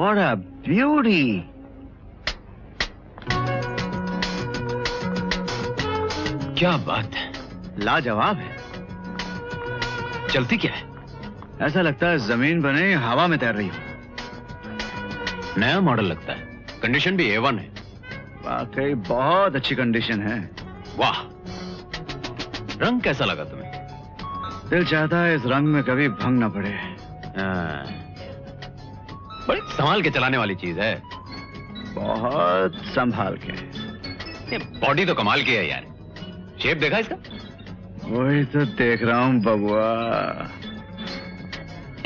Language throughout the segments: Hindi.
What a beauty! क्या बात है, लाजवाब है। चलती क्या है? ऐसा लगता है जमीन पर नहीं हवा में तैर रही हो। नया मॉडल लगता है, कंडीशन भी A1 है। वाकई बहुत अच्छी कंडीशन है। वाह, रंग कैसा लगा तुम्हें? दिल चाहता है इस रंग में कभी भंग न पड़े। बड़ी संभाल के चलाने वाली चीज है। बहुत संभाल के। ये बॉडी तो कमाल की है यार, शेप देखा इसका? वही तो देख रहा हूँ बबुआ।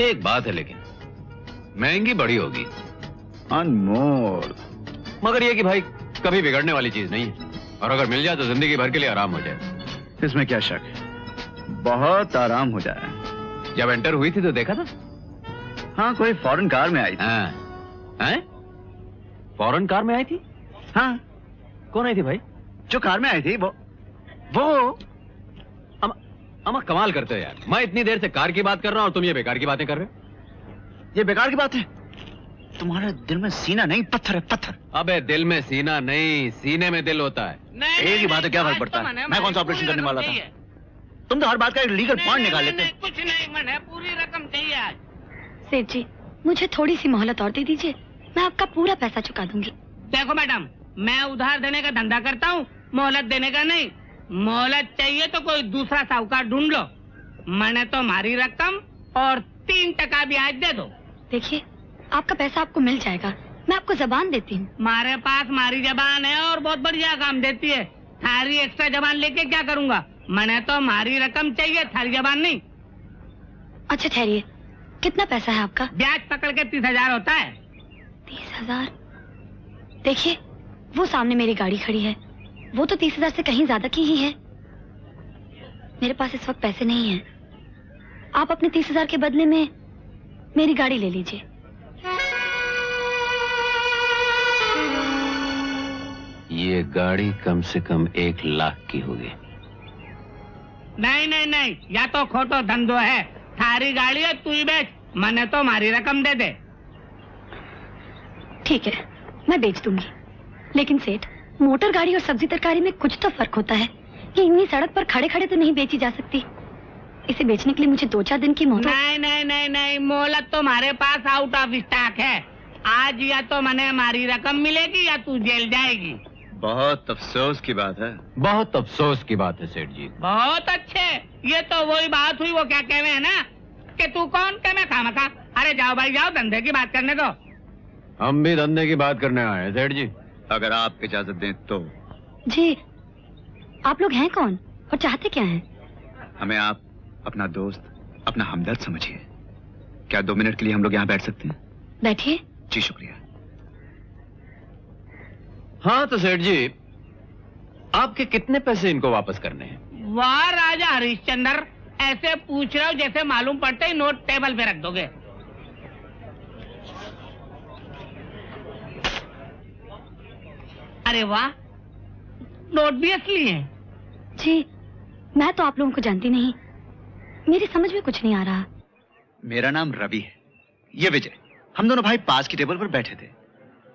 एक बात है लेकिन, महंगी बड़ी होगी। अनमोल। मगर ये कि भाई कभी बिगड़ने वाली चीज नहीं है, और अगर मिल जाए तो जिंदगी भर के लिए आराम हो जाए। इसमें क्या शक है, बहुत आराम हो जाए। जब एंटर हुई थी तो देखा था? हाँ, कोई फॉरेन कार में आई थी। हैं? फॉरेन कार में आई थी? हाँ। कौन आई थी भाई? जो कार में आई थी वो अमा कमाल करते हो यार। मैं इतनी देर से कार की बात कर रहा हूँ और तुम ये बेकार की बातें कर रहे हो। ये बेकार की बात है? तुम्हारे दिल में सीना नहीं, पत्थर है, पत्थर। अबे दिल में सीना नहीं, सीने में दिल होता है। एक ही बात है, क्या फर्क पड़ता है? मैं कौन सा ऑपरेशन करने वाला था? तुम तो हर बात का एक लीगल पॉइंट निकाल लेते हो। कुछ नहीं, मैंने पूरी रकम चाहिए आज। सेठ जी, मुझे थोड़ी सी मोहलत और दे दीजिए, मैं आपका पूरा पैसा चुका दूंगी। देखो मैडम, मैं उधार देने का धंधा करता हूँ, मोहलत देने का नहीं। मोहलत चाहिए तो कोई दूसरा साहूकार ढूंढ लो। मैंने तो मारी रकम और 3% ब्याज दे दो। देखिए, आपका पैसा आपको मिल जाएगा, मैं आपको जबान देती हूँ। हमारे पास मारी जबान है और बहुत बढ़िया काम देती है। थारी एक्स्ट्रा जबान लेके क्या करूँगा? मैंने तो मारी रकम चाहिए, थारी जबान नहीं। अच्छा ठहरिए, कितना पैसा है आपका? ब्याज पकड़ के 30,000 होता है। 30,000? देखिए, वो सामने मेरी गाड़ी खड़ी है, वो तो 30,000 से कहीं ज्यादा की ही है। मेरे पास इस वक्त पैसे नहीं हैं। आप अपने 30,000 के बदले में मेरी गाड़ी ले लीजिए। ये गाड़ी कम से कम 1 लाख की होगी। नहीं नहीं नहीं, या तो खोटो धंधो है। थारी गाड़ी है, तू ही बेच, मैंने तो मारी रकम दे दे। ठीक है, मैं बेच दूंगी, लेकिन सेठ, मोटर गाड़ी और सब्जी तरकारी में कुछ तो फर्क होता है। ये इतनी सड़क पर खड़े खड़े तो नहीं बेची जा सकती। इसे बेचने के लिए मुझे 2-4 दिन की मोहलत। नहीं नहीं नहीं नहीं, मोहलत तो हमारे पास आउट ऑफ स्टॉक है। आज या तो मैंने मारी रकम मिलेगी या तू जेल जाएगी। बहुत अफसोस की बात है। बहुत अफसोस की बात है सेठ जी। बहुत अच्छे, ये तो वही बात हुई, वो क्या कहवे है ना कि तू कौन के मैं खामखा। अरे जाओ भाई जाओ, धंधे की बात करने दो। हम भी धंधे की बात करने आए हैं सेठ जी। अगर आप इजाजत दें तो। जी, आप लोग हैं कौन और चाहते क्या हैं? हमें आप अपना दोस्त, अपना हमदर्द समझिए। क्या 2 मिनट के लिए हम लोग यहाँ बैठ सकते हैं? बैठिए। जी शुक्रिया। हाँ तो सेठ जी, आपके कितने पैसे इनको वापस करने हैं? वाह राजा हरिश्चंद्र, ऐसे पूछ रहे हो जैसे मालूम पड़ते ही नोट टेबल पे रख दोगे। अरे वाह, नोट भी असली हैं। जी, मैं तो आप लोगों को जानती नहीं, मेरी समझ में कुछ नहीं आ रहा। मेरा नाम रवि है, ये विजय। हम दोनों भाई पास की टेबल पर बैठे थे,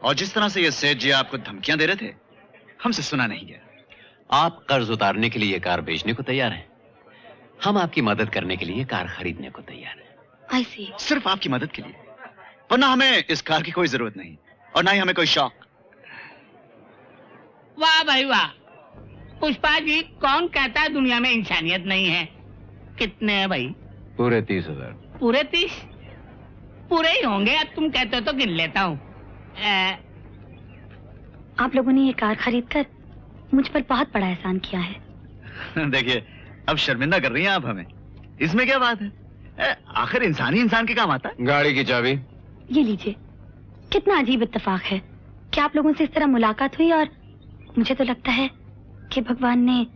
और जिस तरह से ये सेठ जी आपको धमकियां दे रहे थे, हमसे सुना नहीं गया। आप कर्ज उतारने के लिए कार बेचने को तैयार हैं, हम आपकी मदद करने के लिए कार खरीदने को तैयार हैं। I see। सिर्फ आपकी मदद के लिए, वरना हमें इस कार की कोई जरूरत नहीं, और ना ही हमें कोई शौक। वाह भाई वाह, पुष्पा जी, कौन कहता है दुनिया में इंसानियत नहीं है? कितने हैं भाई? पूरे 30,000। पूरे 30? पूरे ही होंगे, अब तुम कहते हो तो गिन लेता हूँ। आप लोगों ने ये कार खरीदकर मुझ पर बहुत बड़ा एहसान किया है। देखिए, अब शर्मिंदा कर रही हैं आप हमें, इसमें क्या बात है? आखिर इंसान ही इंसान के काम आता है। गाड़ी की चाबी ये लीजिए। कितना अजीब इत्तेफाक है कि आप लोगों से इस तरह मुलाकात हुई, और मुझे तो लगता है कि भगवान ने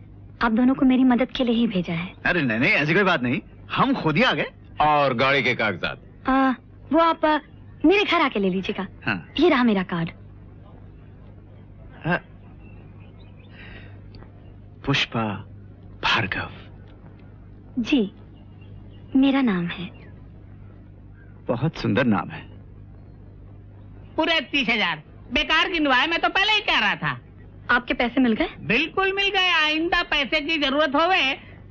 आप दोनों को मेरी मदद के लिए ही भेजा है। अरे नहीं नहीं, ऐसी कोई बात नहीं, हम खुद ही आ गए। और गाड़ी के कागजात वो आप मेरे घर आके ले लीजिएगा। हाँ। ये रहा मेरा कार्ड। पुष्पा भार्गव। जी, मेरा नाम है। बहुत सुंदर नाम है। पूरे 30,000 बेकार गिनवाए, मैं तो पहले ही कह रहा था। आपके पैसे मिल गए? बिल्कुल मिल गए। आइंदा पैसे की जरूरत होवे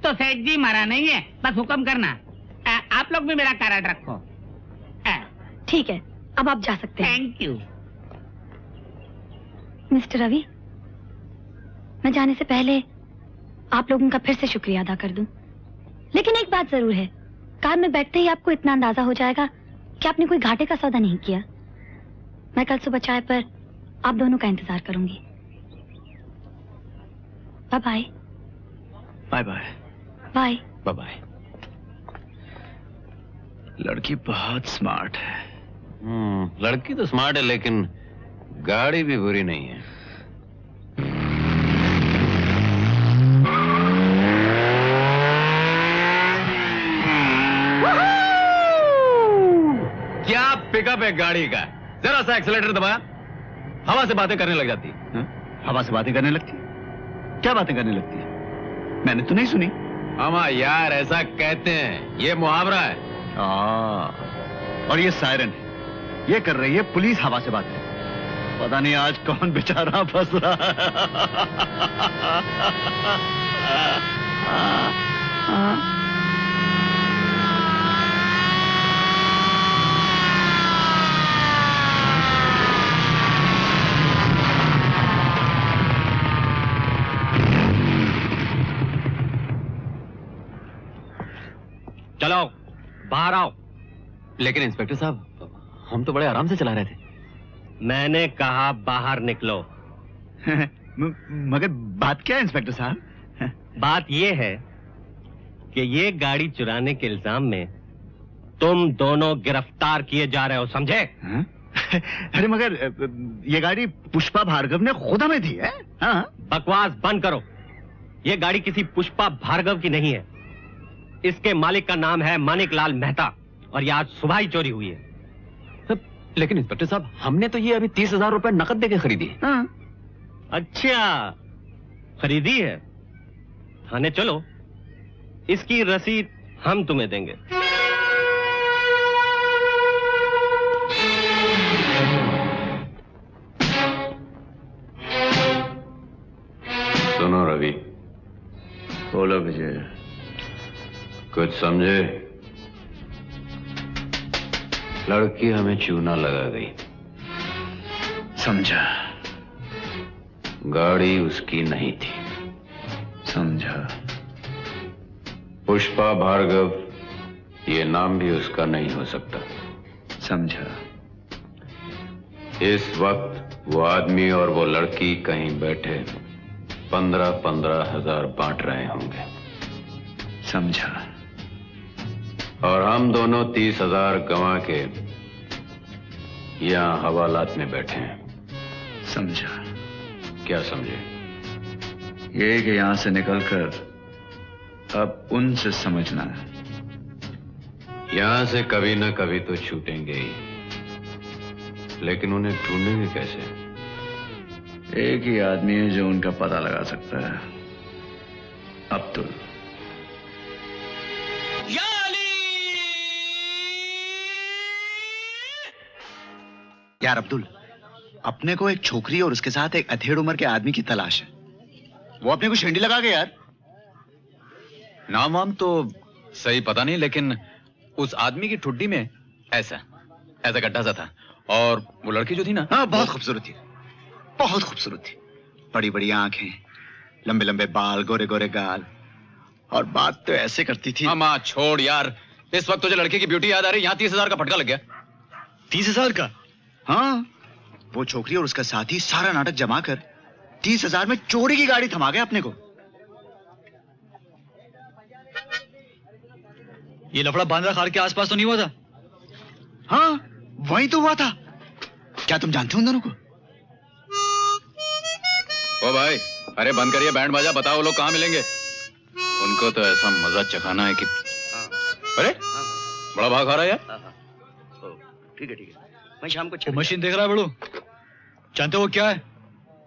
तो सेठ जी मरा नहीं है, बस हुक्म करना। आप लोग भी मेरा कार्ड रखो। ठीक है, अब आप जा सकते हैं। Thank you. मिस्टर रवि, मैं जाने से पहले आप लोगों का फिर से शुक्रिया अदा कर दूं। लेकिन एक बात जरूर है, कार में बैठते ही आपको इतना अंदाजा हो जाएगा कि आपने कोई घाटे का सौदा नहीं किया। मैं कल सुबह चाय पर आप दोनों का इंतजार करूंगी। Bye bye. Bye bye. Bye bye bye. लड़की बहुत स्मार्ट है। लड़की तो स्मार्ट है, लेकिन गाड़ी भी बुरी नहीं है। क्या पिकअप है गाड़ी का! जरा सा एक्सीलेटर दबाया, हवा से बातें करने लग जाती है। हवा से बातें करने लगती? क्या बातें करने लगती है? मैंने तो नहीं सुनी। मामा यार, ऐसा कहते हैं, ये मुहावरा है। और ये सायरन है, ये कर रही है पुलिस हवा से बातें। पता नहीं आज कौन बेचारा फंस रहा है। चलो बाहर आओ। लेकिन इंस्पेक्टर साहब, हम तो बड़े आराम से चला रहे थे। मैंने कहा बाहर निकलो। मगर बात क्या है इंस्पेक्टर साहब? बात ये है कि ये गाड़ी चुराने के इल्जाम में तुम दोनों गिरफ्तार किए जा रहे हो, समझे? अरे मगर ये गाड़ी पुष्पा भार्गव ने खुद हमें दी है। हाँ? बकवास बंद करो। ये गाड़ी किसी पुष्पा भार्गव की नहीं है। इसके मालिक का नाम है मानिक लाल मेहता, और ये आज सुबह ही चोरी हुई है। लेकिन इंस्पेक्टर साहब, हमने तो ये अभी 30,000 रुपए नकद देके खरीदी है। हाँ? अच्छा, खरीदी है। थाने चलो, इसकी रसीद हम तुम्हें देंगे। सुनो रवि। बोलो विजय। कुछ समझे? लड़की हमें चूना लगा गई। समझा। गाड़ी उसकी नहीं थी। समझा। पुष्पा भार्गव, ये नाम भी उसका नहीं हो सकता। समझा। इस वक्त वो आदमी और वो लड़की कहीं बैठे 15-15 हजार बांट रहे होंगे। समझा। और हम दोनों 30,000 गंवा के यहां हवालात में बैठे हैं। समझा। क्या समझे? ये कि यहां से निकलकर अब उनसे समझना है। यहां से कभी न कभी तो छूटेंगे ही, लेकिन उन्हें ढूंढेंगे कैसे? एक ही आदमी है जो उनका पता लगा सकता है, अब्दुल। यार अब्दुल, अपने को एक छोकरी और उसके साथ एक अधेड़ उम्र के आदमी की तलाश है। वो अपने को शेंडी लगा के यार। नाम वाम तो सही पता नहीं, लेकिन उस आदमी की ठुड्डी में ऐसा गड्ढा सा था, और वो लड़की जो थी ना, हाँ, बहुत खूबसूरत थी। बहुत खूबसूरत थी। बड़ी बड़ी आंखें, लंबे लंबे बाल, गोरे गोरे गाल, और बात तो ऐसे करती थी। माँ छोड़ यार, इस वक्त तुझे लड़के की ब्यूटी याद आ रही। यहाँ 30,000 का फटका लग गया। 30,000 का? हाँ, वो छोकरी और उसका साथी सारा नाटक जमा कर 30,000 में चोरी की गाड़ी थमा गए अपने को। ये लफड़ा बांद्रा खाड़ के आसपास तो नहीं हुआ था? हाँ, वही तो हुआ था। क्या तुम जानते हो उन दोनों को? ओ भाई, अरे बंद करिए बैंड बाजा, बताओ वो लोग कहाँ मिलेंगे। उनको तो ऐसा मजा चखाना है कि अरे बड़ा भाग आ रहा है यार। ठीक है। मैं शाम को वो मशीन देख रहा है बड़ू, जानते हो वो क्या है?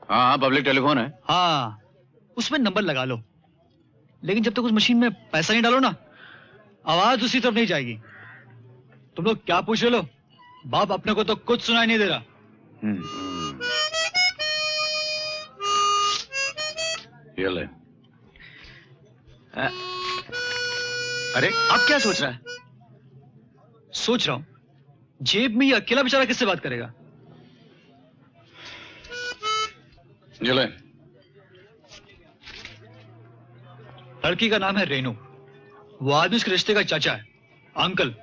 हाँ, पब्लिक टेलीफोन है। हाँ, उसमें नंबर लगा लो, लेकिन जब तक उस मशीन में पैसा नहीं डालो ना, आवाज दूसरी तरफ नहीं जाएगी। तुम लोग क्या पूछ रहे हो? बाप अपने को तो कुछ सुनाई नहीं दे रहा। ये ले। अरे अब क्या सोच रहा है? सोच रहा हूं जेब में ये अकेला बेचारा किससे बात करेगा। ये ले। लड़की का नाम है रेनू। वो आदमी उसके रिश्ते का चाचा है, अंकल।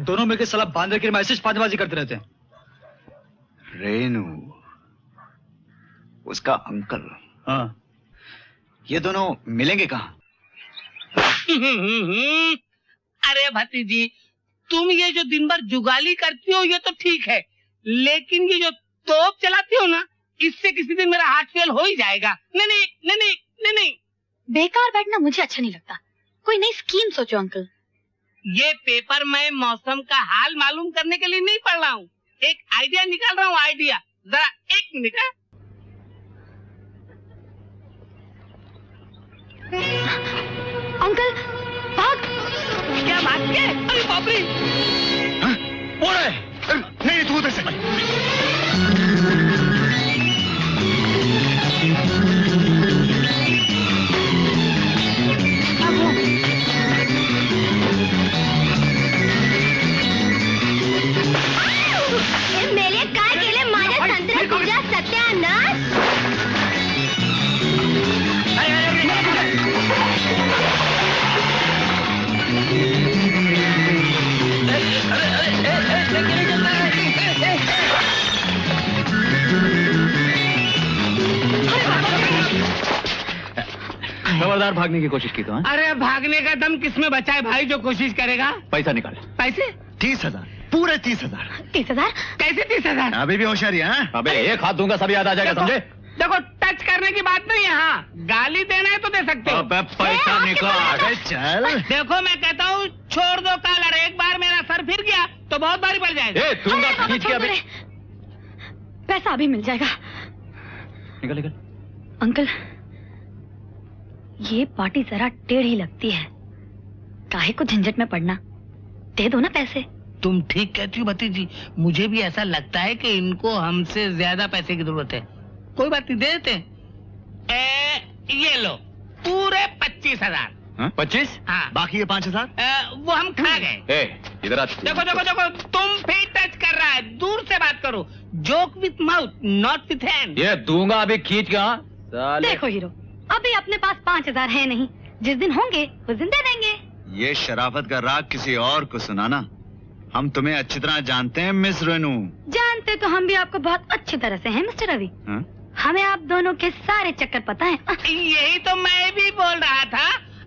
दोनों मिलकर साला बांध के मैसेज फांदबाजी करते रहते हैं। रेनू उसका अंकल। हाँ। ये दोनों मिलेंगे कहाँ? अरे भतीजी, तुम ये जो दिन भर जुगाली करती हो ये तो ठीक है, लेकिन ये जो तोप चलाती हो ना, इससे किसी दिन मेरा हार्ट फेल हो ही जाएगा। नहीं नहीं नहीं नहीं नहीं नहीं। बेकार बैठना मुझे अच्छा नहीं लगता। कोई नई स्कीम सोचो अंकल। ये पेपर मैं मौसम का हाल मालूम करने के लिए नहीं पढ़ रहा हूँ, एक आइडिया निकाल रहा हूँ। आइडिया, जरा एक मिनट। अंकल भाग। क्या भाग के? अरे बाप रे! नहीं तू उधर से। मेले काय केले माझ्या संत्र्यात तुझ्या सत्यानाश। खबरदार भागने की कोशिश की तो। अरे भागने का दम किसमें बचा है भाई जो कोशिश करेगा? पैसा निकाल। पैसे? 30,000, पूरे 30,000। 30,000? कैसे 30,000? अभी भी होशियारी है? हाँ? अबे एक हाथ दूंगा सब याद आ जाएगा, समझे? देखो टच करने की बात नहीं है। हाँ, गाली देना है तो दे सकते हो। अबे पैसा निकाल। अबे चल। देखो मैं कहता हूँ छोड़ दो कॉलर, एक बार मेरा सर फिर गया तो बहुत भारी पड़ जाएगा। ए दूंगा खींच के अभी। पैसा अभी मिल जाएगा। निकल निकल। अंकल ये पार्टी जरा टेढ़ी लगती है, काहे को झंझट में पड़ना। दे दो ना पैसे। तुम ठीक कहती हो भतीजी, मुझे भी ऐसा लगता है कि इनको हमसे ज्यादा पैसे की जरूरत है। कोई बात नहीं, दे देते। ये लो पूरे 25,000। 25? हाँ। बाकी ये 5,000? वो हम खा गए। ए इधर आ। देखो देखो देखो, तुम भी टच कर रहा है, दूर से बात करो। Joke with mouth not with hand. ये दूंगा अभी खींच के। हाँ साले। देखो हीरो, अभी अपने पास 5,000 है नहीं, जिस दिन होंगे उस दिन दे देंगे। ये शराफत का राग किसी और को सुनाना। हम तुम्हें अच्छी तरह जानते हैं मिस रेनू। जानते तो हम भी आपको बहुत अच्छी तरह से हैं मिस्टर रवि। हाँ? हमें आप दोनों के सारे चक्कर पता है। यही तो मैं भी बोल रहा था,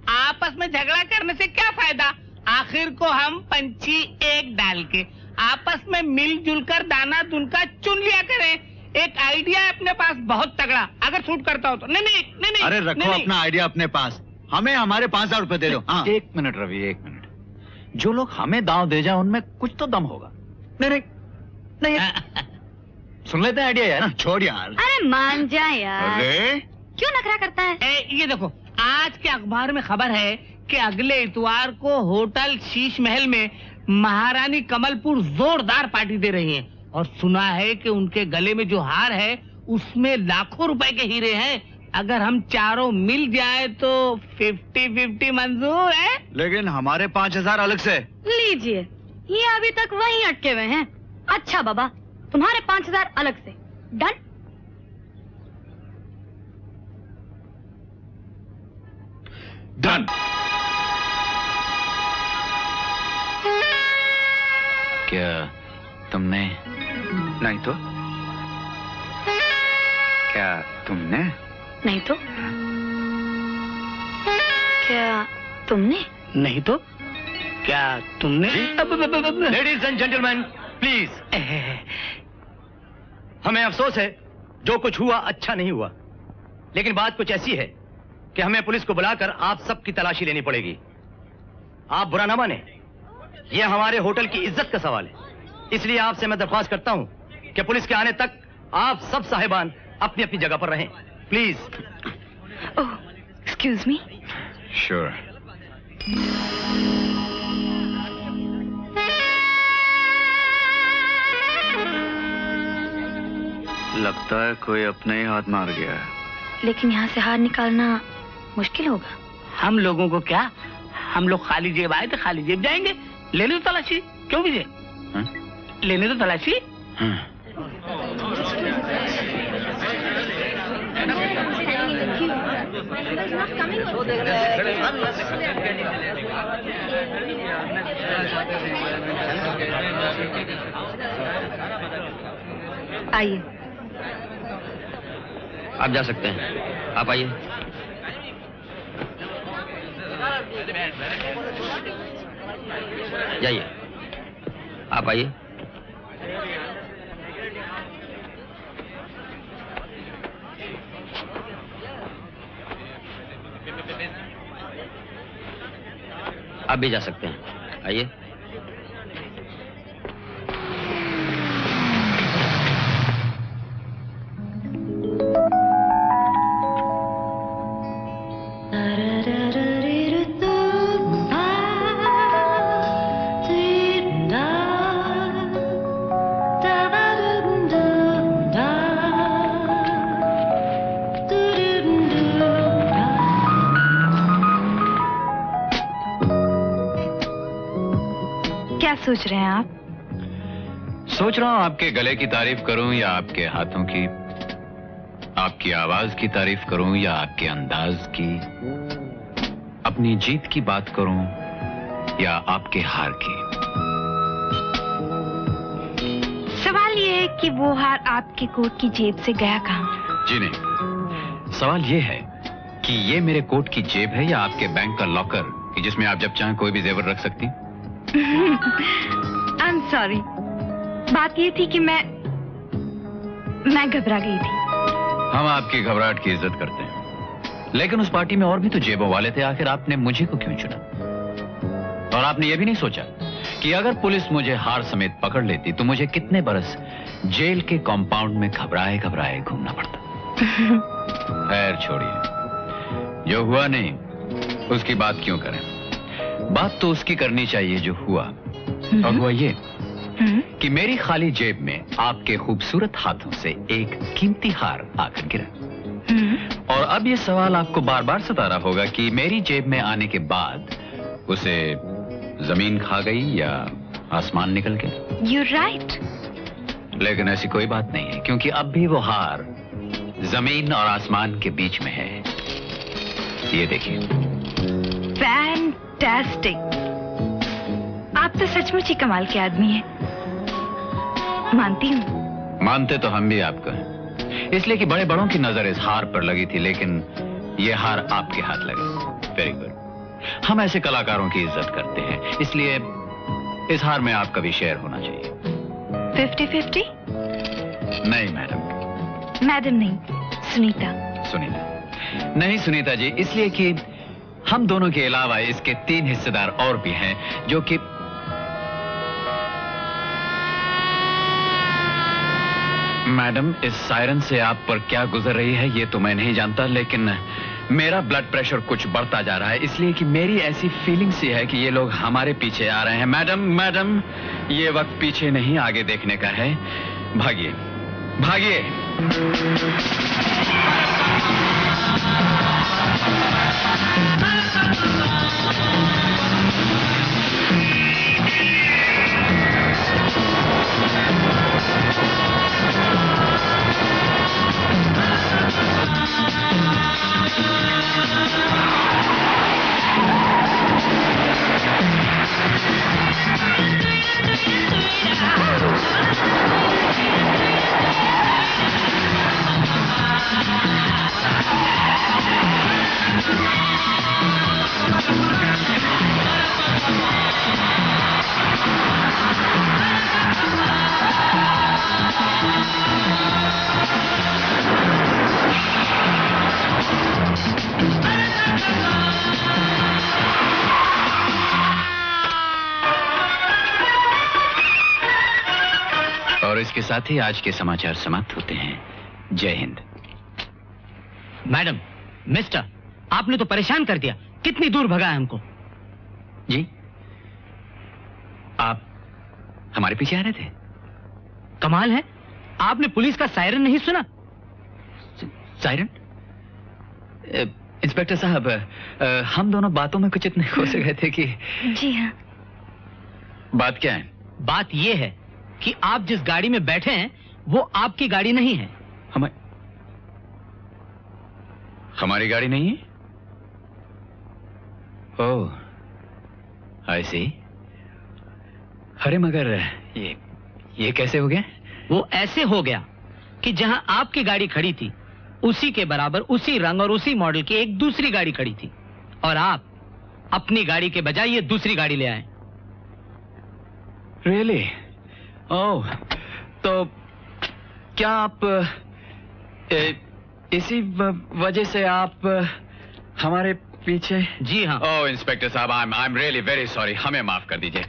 आपस में झगड़ा करने से क्या फायदा। आखिर को हम पंछी एक डाल के आपस में मिलजुल कर दाना दुनका चुन लिया करें। एक आइडिया है अपने पास बहुत तगड़ा, अगर सूट करता हो तो। नहीं नहीं नहीं नहीं। अरे रखो नहीं, अपना आइडिया अपने पास, हमें हमारे 5,000 रुपए दे दो। हाँ। एक मिनट रवि, एक मिनट। जो लोग हमें दांव दे जाए उनमें कुछ तो दम होगा। नहीं नहीं नहीं। सुन लेते हैं आइडिया यार। छोड़ यार। अरे मान जा यार। अरे क्यों नखरा करता है? ये देखो आज के अखबार में खबर है कि अगले इतवार को होटल शीश महल में महारानी कमलपुर जोरदार पार्टी दे रही है, और सुना है कि उनके गले में जो हार है उसमें लाखों रुपए के हीरे हैं। अगर हम चारों मिल जाए तो 50-50 मंजूर है। लेकिन हमारे 5,000 अलग से। लीजिए, ये अभी तक वहीं अटके हुए हैं। अच्छा बाबा, तुम्हारे 5,000 अलग से। डन। डन। क्या तुमने? नहीं तो क्या तुमने? नहीं तो क्या तुमने? नहीं तो क्या तुमने? Ladies and gentleman please. हमें अफसोस है जो कुछ हुआ अच्छा नहीं हुआ, लेकिन बात कुछ ऐसी है कि हमें पुलिस को बुलाकर आप सबकी तलाशी लेनी पड़ेगी। आप बुरा ना माने, यह हमारे होटल की इज्जत का सवाल है। इसलिए आपसे मैं दरख्वास्त करता हूं कि पुलिस के आने तक आप सब साहिबान अपनी अपनी जगह पर रहें, please. Oh, excuse me. Sure. लगता है कोई अपने ही हाथ मार गया है। लेकिन यहाँ से हार निकालना मुश्किल होगा। हम लोगों को क्या, हम लोग खाली जेब आए थे, खाली जेब जाएंगे। लेने तो तलाशी। क्यों विजय? लेने तो तलाशी। आइए। आप जा सकते हैं, आप आइए। जाइए, आप आइए। आप भी जा सकते हैं, आइए। क्या सोच रहे हैं आप? सोच रहा हूं आपके गले की तारीफ करूं या आपके हाथों की, आपकी आवाज की तारीफ करूं या आपके अंदाज की, अपनी जीत की बात करूं या आपके हार की। सवाल ये है कि वो हार आपके कोट की जेब से गया कहाँ? जी नहीं, सवाल ये है कि ये मेरे कोट की जेब है या आपके बैंक का लॉकर कि जिसमें आप जब चाहें कोई भी जेवर रख सकती। आई एम सॉरी, बात ये थी कि मैं घबरा गई थी। हम आपकी घबराहट की इज्जत करते हैं, लेकिन उस पार्टी में और भी तो जेबों वाले थे। आखिर आपने मुझे को क्यों चुना? और आपने ये भी नहीं सोचा कि अगर पुलिस मुझे हार समेत पकड़ लेती तो मुझे कितने बरस जेल के कॉम्पाउंड में घबराए घबराए घूमना पड़ता। खैर छोड़िए, जो हुआ नहीं उसकी बात क्यों करें। बात तो उसकी करनी चाहिए जो हुआ। और हुआ ये कि मेरी खाली जेब में आपके खूबसूरत हाथों से एक कीमती हार आकर गिरा। और अब ये सवाल आपको बार बार सता रहा होगा कि मेरी जेब में आने के बाद उसे जमीन खा गई या आसमान निकल गया। You're right. लेकिन ऐसी कोई बात नहीं है, क्योंकि अब भी वो हार जमीन और आसमान के बीच में है। ये देखिए। फैंटास्टिक। आप तो सचमुच ही कमाल के आदमी हैं। मानती हूँ। मानते तो हम भी आपको हैं, इसलिए कि बड़े बड़ों की नजर इस हार पर लगी थी, लेकिन ये हार आपके हाथ लगी। Very good. हम ऐसे कलाकारों की इज्जत करते हैं, इसलिए इस हार में आपका भी शेयर होना चाहिए। 50-50? नहीं मैडम। मैडम नहीं, सुनीता। सुनीता नहीं सुनीता जी, इसलिए कि हम दोनों के अलावा इसके 3 हिस्सेदार और भी हैं, जो कि मैडम, इस सायरन से आप पर क्या गुजर रही है ये तो मैं नहीं जानता, लेकिन मेरा ब्लड प्रेशर कुछ बढ़ता जा रहा है, इसलिए कि मेरी ऐसी फीलिंग सी है कि ये लोग हमारे पीछे आ रहे हैं। मैडम, ये वक्त पीछे नहीं आगे देखने का है। भागिए, भागिए। और इसके साथ ही आज के समाचार समाप्त होते हैं। जय हिंद। मैडम, मिस्टर, आपने तो परेशान कर दिया। कितनी दूर भगा है हमको? जी, आप हमारे पीछे आ रहे थे? कमाल है, आपने पुलिस का सायरन नहीं सुना? सायरन? इंस्पेक्टर साहब, हम दोनों बातों में कुछ इतने खो से गए थे कि... जी हाँ। बात क्या है? बात ये है कि आप जिस गाड़ी में बैठे हैं वो आपकी गाड़ी नहीं है। हमारी गाड़ी नहीं है? ओह, आई सी। अरे मगर ये कैसे हो गया? वो ऐसे हो गया कि जहां आपकी गाड़ी खड़ी थी उसी के बराबर, उसी रंग और उसी मॉडल की एक दूसरी गाड़ी खड़ी थी और आप अपनी गाड़ी के बजाय ये दूसरी गाड़ी ले आए। रियली? ओह, तो क्या आप इसी वजह से आप हमारे पीछे? जी हाँ। ओह इंस्पेक्टर साहब, I am really very sorry, हमें माफ कर दीजिए।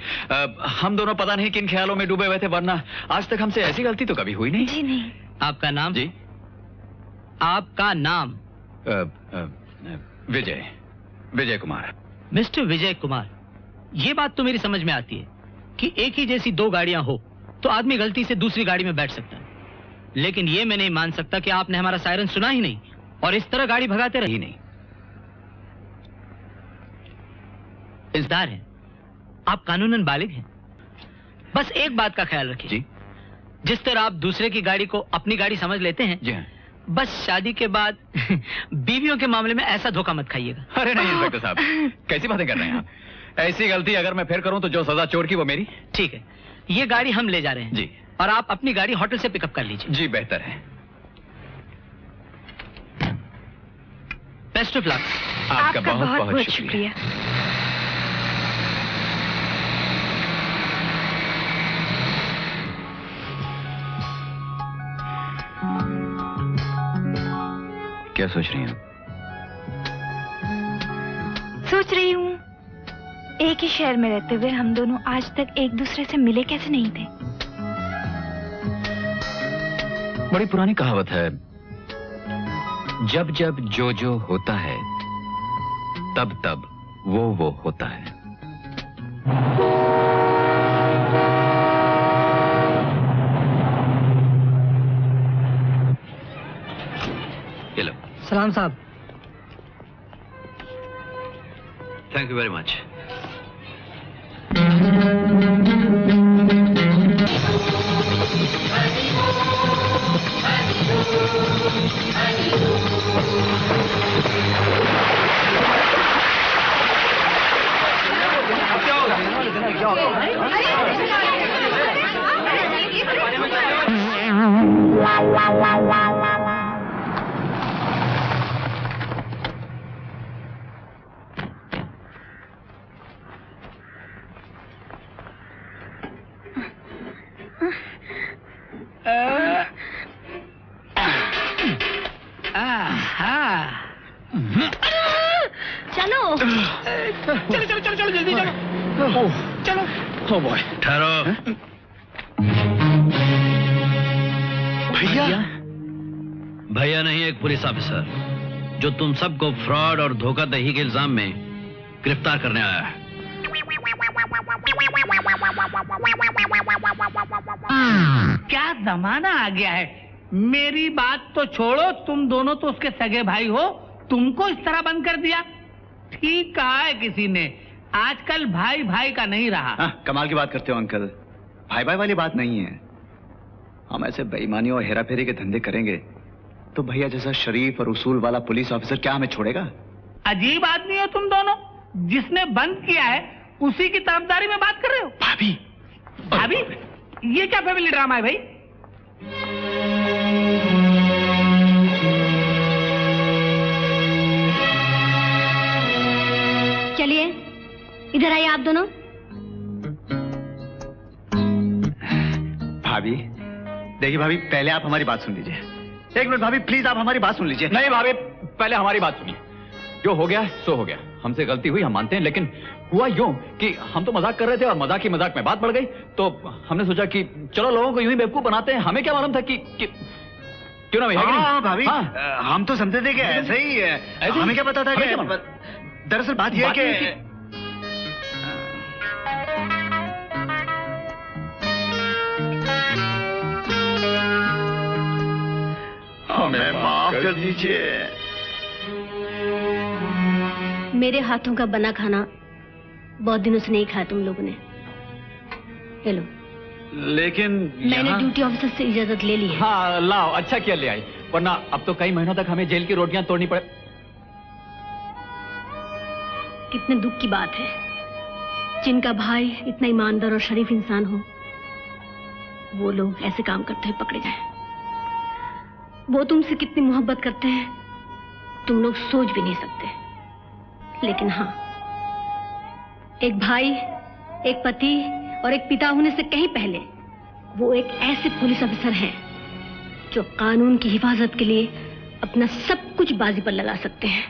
हम दोनों पता नहीं किन ख्यालों में डूबे हुए थे, वरना आज तक हमसे ऐसी गलती तो कभी हुई नहीं। जी नहीं। आपका नाम? जी, आपका नाम? विजय कुमार। मिस्टर विजय कुमार, ये बात तो मेरी समझ में आती है कि एक ही जैसी दो गाड़ियां हो तो आदमी गलती से दूसरी गाड़ी में बैठ सकता है, लेकिन ये मैं नहीं मान सकता कि आपने हमारा सायरन सुना ही नहीं और इस तरह गाड़ी भगाते रही नहीं। इंतजार है, आप कानूनन बालिग हैं। बस एक बात का ख्याल रखिए जी। जिस तरह आप दूसरे की गाड़ी को अपनी गाड़ी समझ लेते हैं, जी हाँ। बस शादी के बाद बीवियों के मामले में ऐसा धोखा मत खाइएगा। अरे नहीं इंस्पेक्टर साहब, कैसी बातें कर रहे हैं आप? ऐसी गलती अगर मैं फिर करूं तो जो सजा चोर की वो मेरी। ठीक है, ये गाड़ी हम ले जा रहे हैं जी, और आप अपनी गाड़ी होटल से पिकअप कर लीजिए। जी बेहतर है। Best of luck. आपका बहुत बहुत शुक्रिया। क्या सोच रही हैं? सोच रही हूँ एक ही शहर में रहते हुए हम दोनों आज तक एक दूसरे से मिले कैसे नहीं थे। बड़ी पुरानी कहावत है, जब जब जो होता है तब तब वो होता है। हेलो। सलाम साहब। Thank you very much. चलो चलो चलो चलो चलो जल्दी चलो चलो। ओ बॉय, ठहरो। भैया? भैया नहीं, एक पुलिस ऑफिसर जो तुम सबको फ्रॉड और धोखाधड़ी के इल्जाम में गिरफ्तार करने आया है। क्या जमाना आ गया है। मेरी बात तो छोड़ो, तुम दोनों तो उसके सगे भाई हो, तुमको इस तरह बंद कर दिया। ठीक कहा है किसी ने, आजकल भाई भाई का नहीं रहा। कमाल की बात करते हो अंकल, भाई भाई वाली बात नहीं है। हम ऐसे बेईमानी और हेराफेरी के धंधे करेंगे तो भैया जैसा शरीफ और उसूल वाला पुलिस ऑफिसर क्या हमें छोड़ेगा? अजीब आदमी हो तुम दोनों, जिसने बंद किया है उसी की तरफदारी में बात कर रहे हो। भाभी, भाभी, ये क्या फैमिली ड्रामा है भाई? चलिए इधर आइए आप दोनों। भाभी देखिए, भाभी पहले आप हमारी बात सुन लीजिए। एक मिनट भाभी, प्लीज आप हमारी बात सुन लीजिए। नहीं भाभी, पहले हमारी बात सुनिए। जो हो गया सो हो गया, हमसे गलती हुई हम मानते हैं, लेकिन हुआ यूं कि हम तो मजाक कर रहे थे और मजाक ही मजाक में बात बढ़ गई, तो हमने सोचा कि चलो लोगों को यूं ही बेवकूफ बनाते हैं। हमें क्या मालूम था कि क्यों ना भैया? हाँ भाभी, हाँ। हम तो समझते थे कि ऐसे ही है। हमें क्या पता था हमें क्या कि मालूम? दरअसल बात यह है कि हमें माफ कर दीजिए। मेरे हाथों का बना खाना बहुत दिनों से नहीं खाया तुम लोगों ने। ले लो। लेकिन मैंने ड्यूटी ऑफिसर से इजाजत ले ली है। हाँ लाओ, अच्छा किया ले आई, वरना अब तो कई महीनों तक हमें जेल की रोटियां तोड़नी पड़े। कितने दुख की बात है, जिनका भाई इतना ईमानदार और शरीफ इंसान हो, वो लोग ऐसे काम करते हुए पकड़े जाएं। वो तुमसे कितनी मोहब्बत करते हैं तुम लोग सोच भी नहीं सकते। लेकिन हाँ, एक भाई, एक पति और एक पिता होने से कहीं पहले वो एक ऐसे पुलिस अफसर हैं जो कानून की हिफाजत के लिए अपना सब कुछ बाजी पर लगा सकते हैं।